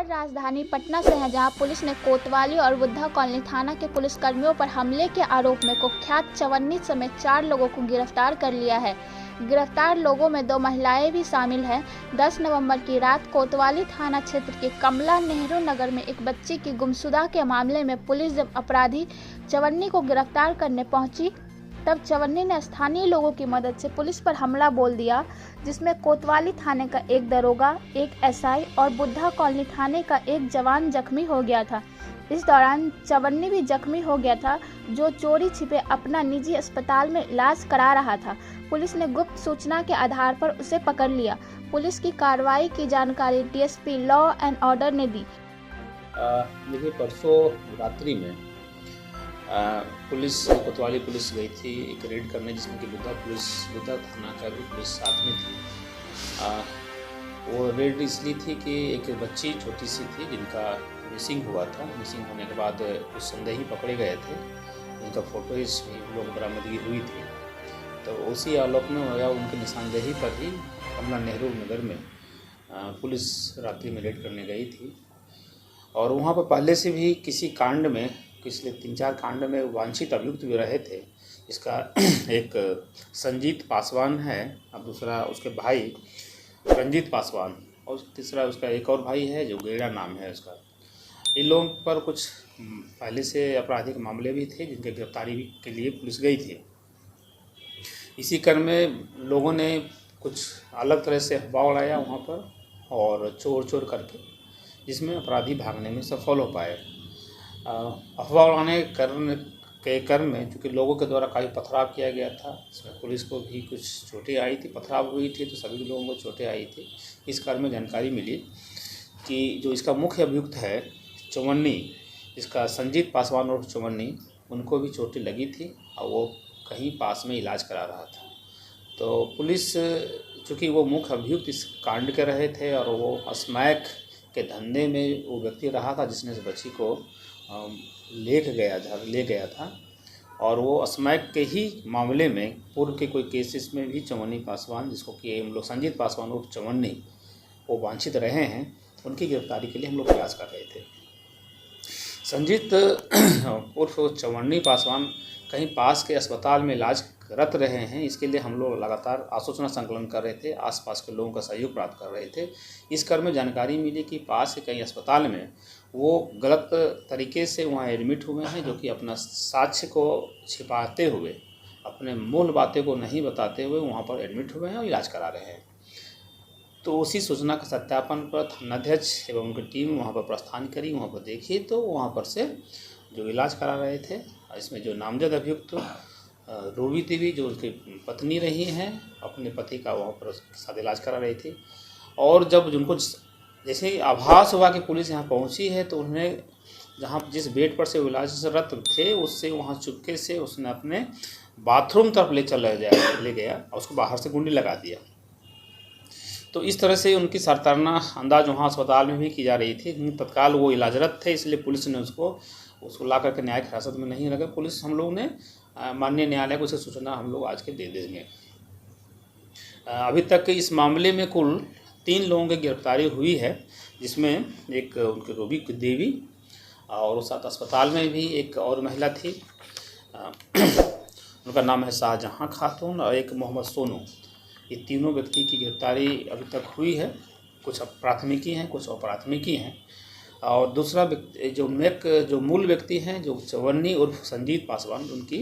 खबर राजधानी पटना से है, जहां पुलिस ने कोतवाली और बुद्धा कॉलोनी थाना के पुलिसकर्मियों पर हमले के आरोप में कुख्यात चवन्नी समेत 4 लोगों को गिरफ्तार कर लिया है। गिरफ्तार लोगों में 2 महिलाएं भी शामिल हैं। 10 नवंबर की रात कोतवाली थाना क्षेत्र के कमला नेहरू नगर में एक बच्ची की गुमशुदा के मामले में पुलिस जब अपराधी चवन्नी को गिरफ्तार करने पहुंची, तब चवन्नी ने स्थानीय लोगों की मदद से पुलिस पर हमला बोल दिया, जिसमें कोतवाली थाने का एक दरोगा, एक एसआई और बुद्धा कॉलोनी थाने का एक जवान जख्मी हो गया था। इस दौरान चवन्नी भी जख्मी हो गया था, जो चोरी छिपे अपना निजी अस्पताल में इलाज करा रहा था। पुलिस ने गुप्त सूचना के आधार पर उसे पकड़ लिया। पुलिस की कार्रवाई की जानकारी डीएसपी लॉ एंड ऑर्डर ने दी। देखिए, परसों रात्रि में पुलिस कोतवाली पुलिस गई थी एक रेड करने, जिसमें कि बुद्धा थाना का भी पुलिस साथ में थी। वो रेड इसलिए थी कि एक बच्ची छोटी सी थी जिनका मिसिंग हुआ था। मिसिंग होने के बाद कुछ संदेही पकड़े गए थे, जिनका फोटोज भी लोग बरामदगी हुई थी। तो उसी आलोक में या उनकी निशानदेही पर ही कमला नेहरू नगर में पुलिस रात्रि में रेड करने गई थी। और वहाँ पर पहले से भी किसी कांड में, पिछले 3-4 कांड में वांछित अभियुक्त भी रहे थे। इसका एक संजीत पासवान है, अब दूसरा उसके भाई रंजीत पासवान, और तीसरा उसका एक और भाई है जो गेड़ा नाम है उसका। इन लोगों पर कुछ पहले से आपराधिक मामले भी थे, जिनके गिरफ्तारी के लिए पुलिस गई थी। इसी क्रम में लोगों ने कुछ अलग तरह से अफवाह उड़ाया वहाँ पर, और चोर करके, जिसमें अपराधी भागने में सफल हो पाए। अफवाह उड़ाने के क्रम में चूँकि लोगों के द्वारा काफ़ी पथराव किया गया था, इसमें पुलिस को भी कुछ चोटें आई थी, पथराव हुई थी तो सभी लोगों को चोटें आई थी। इस क्रम में जानकारी मिली कि जो इसका मुख्य अभियुक्त है चवन्नी, इसका संजीत पासवान और चवन्नी, उनको भी चोटें लगी थी और वो कहीं पास में इलाज करा रहा था। तो पुलिस, चूँकि वो मुख्य अभियुक्त इस कांड के रहे थे और वो स्मैक के धंधे में वो व्यक्ति रहा था जिसने इस बच्ची को ले गया था, और वो स्मैक के ही मामले में पूर्व के कोई केसेस में भी चवन्नी पासवान, जिसको कि हम लोग संजीत पासवान और चवन्नी वो वांछित रहे हैं, उनकी गिरफ्तारी के लिए हम लोग प्रयास कर रहे थे। संजीत उर्फ चवन्नी पासवान कहीं पास के अस्पताल में इलाज रत रहे हैं। इसके लिए हम लोग लगातार आसूचना संकलन कर रहे थे, आसपास के लोगों का सहयोग प्राप्त कर रहे थे। इस क्रम में जानकारी मिली कि पास के कई अस्पताल में वो गलत तरीके से वहाँ एडमिट हुए हैं, जो कि अपना साक्ष्य को छिपाते हुए, अपने मूल बातें को नहीं बताते हुए वहाँ पर एडमिट हुए हैं और इलाज करा रहे हैं। तो उसी सूचना का सत्यापन पर थानाध्यक्ष एवं उनकी टीम वहाँ पर प्रस्थान करी, वहाँ पर देखी तो वहाँ पर से जो इलाज करा रहे थे, इसमें जो नामजद अभियुक्त रूबी देवी, जो उसकी पत्नी रही हैं, अपने पति का वहाँ पर साथ इलाज करा रही थी। और जब उनको जैसे ही आभास हुआ कि पुलिस यहाँ पहुँची है, तो उन्हें जिस बेड पर से वो इलाजरत थे, उससे वहाँ चुपके से उसने अपने बाथरूम तरफ ले गया और उसको बाहर से कुंडी लगा दिया। तो इस तरह से उनकी सरताना अंदाज वहाँ अस्पताल में भी की जा रही थी। तत्काल वो इलाजरत थे, इसलिए पुलिस ने उसको ला करके न्यायिक हिरासत में नहीं रखा। पुलिस हम लोग ने माननीय न्यायालय को उसे सूचना हम लोग आज के दे देंगे। अभी तक इस मामले में कुल 3 लोगों की गिरफ्तारी हुई है, जिसमें एक उनकी रूबी देवी, और साथ अस्पताल में भी एक और महिला थी, उनका नाम है शाहजहां खातून, और एक मोहम्मद सोनू। ये तीनों व्यक्ति की गिरफ्तारी अभी तक हुई है। कुछ प्राथमिकी हैं, कुछ अप्राथमिकी हैं। और दूसरा व्यक्ति जो मूल व्यक्ति हैं, जो चवन्नी उर्फ संजीत पासवान, उनकी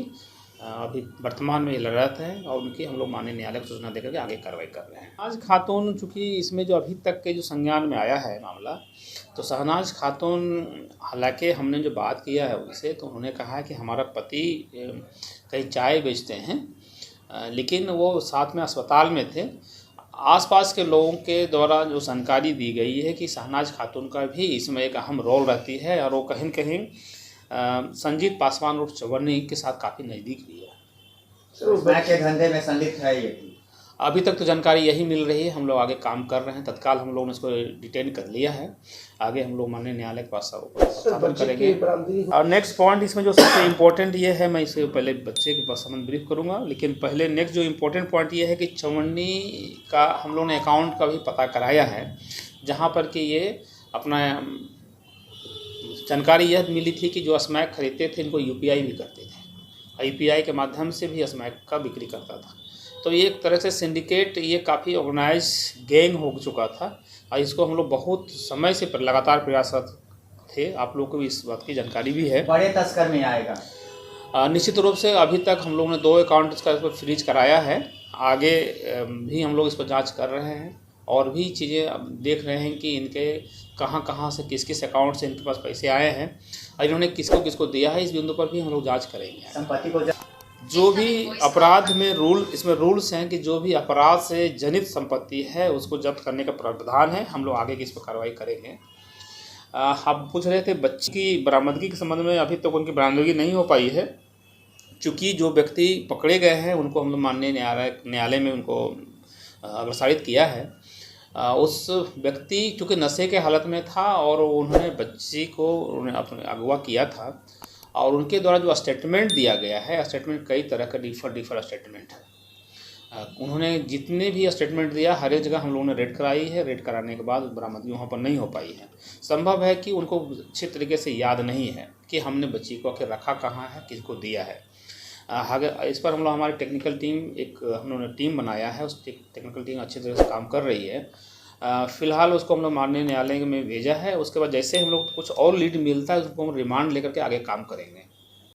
अभी वर्तमान में लड़त है, और उनकी हम लोग माननीय न्यायालय को सूचना देकर के आगे कार्रवाई कर रहे हैं। शहनाज खातून, चूँकि इसमें जो अभी तक के जो संज्ञान में आया है मामला, तो शहनाज खातून, हालांकि हमने जो बात किया है उनसे, तो उन्होंने कहा है कि हमारा पति कहीं चाय बेचते हैं, लेकिन वो साथ में अस्पताल में थे। आसपास के लोगों के द्वारा जो जानकारी दी गई है कि शहनाज खातून का भी इसमें एक अहम रोल रहती है, और वो कहीं न कहीं संजीत पासवान और चवन्नी के साथ काफ़ी नज़दीक भी है। स्मैक के धंधे में संलिप्त है ये? अभी तक तो जानकारी यही मिल रही है। हम लोग आगे काम कर रहे हैं। तत्काल हम लोगों ने इसको डिटेन कर लिया है। आगे हम लोग माननीय न्यायालय के पास स्थापन करेंगे। और नेक्स्ट पॉइंट इसमें जो सबसे इम्पोर्टेंट ये है, मैं इसे पहले बच्चे के पास संबंध ब्रीफ करूँगा, लेकिन पहले नेक्स्ट जो इम्पोर्टेंट पॉइंट ये है कि चवन्नी का हम लोग ने अकाउंट का भी पता कराया है, जहाँ पर कि ये अपना जानकारी यह मिली थी कि जो स्मैक खरीदते थे इनको यूपीआई भी करते थे, यूपीआई के माध्यम से भी स्मैक का बिक्री करता था। तो ये एक तरह से सिंडिकेट, ये काफ़ी ऑर्गेनाइज गैंग हो चुका था और इसको हम लोग बहुत समय से लगातार प्रयासरत थे। आप लोगों को भी इस बात की जानकारी भी है। बड़े तस्कर में आएगा निश्चित रूप से अभी तक हम लोगों ने 2 अकाउंट इसका फ्रीज कराया है। आगे भी हम लोग इस पर जांच कर रहे हैं और भी चीज़ें अब देख रहे हैं कि इनके कहां से किस किस अकाउंट से इनके पास पैसे आए हैं और इन्होंने किसको किसको दिया है। इस बिंदु पर भी हम लोग जांच करेंगे। संपत्ति को जो भी अपराध में इसमें रूल्स हैं कि जो भी अपराध से जनित संपत्ति है उसको जब्त करने का प्रावधान है। हम लोग आगे की इस पर कार्रवाई करेंगे। आप पूछ रहे थे बच्चे की बरामदगी के संबंध में, अभी तक उनकी बरामदगी नहीं हो पाई है क्योंकि जो व्यक्ति पकड़े गए हैं उनको हम लोग माननीय न्यायालय में उनको अग्रसारित किया है। उस व्यक्ति चूँकि नशे के हालत में था और उन्होंने बच्ची को अपने अगवा किया था और उनके द्वारा जो स्टेटमेंट दिया गया है, स्टेटमेंट कई तरह का डिफर स्टेटमेंट है। उन्होंने जितने भी स्टेटमेंट दिया हर एक जगह हम लोगों ने रेड कराई है। रेड कराने के बाद बरामदगी वहाँ पर नहीं हो पाई है। संभव है कि उनको अच्छे तरीके से याद नहीं है कि हमने बच्ची को आखिर रखा कहाँ है, किसको दिया है। इस पर हम लोग हमारी टेक्निकल टीम हम लोगों ने टीम बनाया है। उस टेक्निकल टीम अच्छी तरह से काम कर रही है। फ़िलहाल उसको हम लोग माननीय न्यायालय में भेजा है। उसके बाद जैसे हम लोग कुछ और लीड मिलता है उसको हम रिमांड लेकर के आगे काम करेंगे।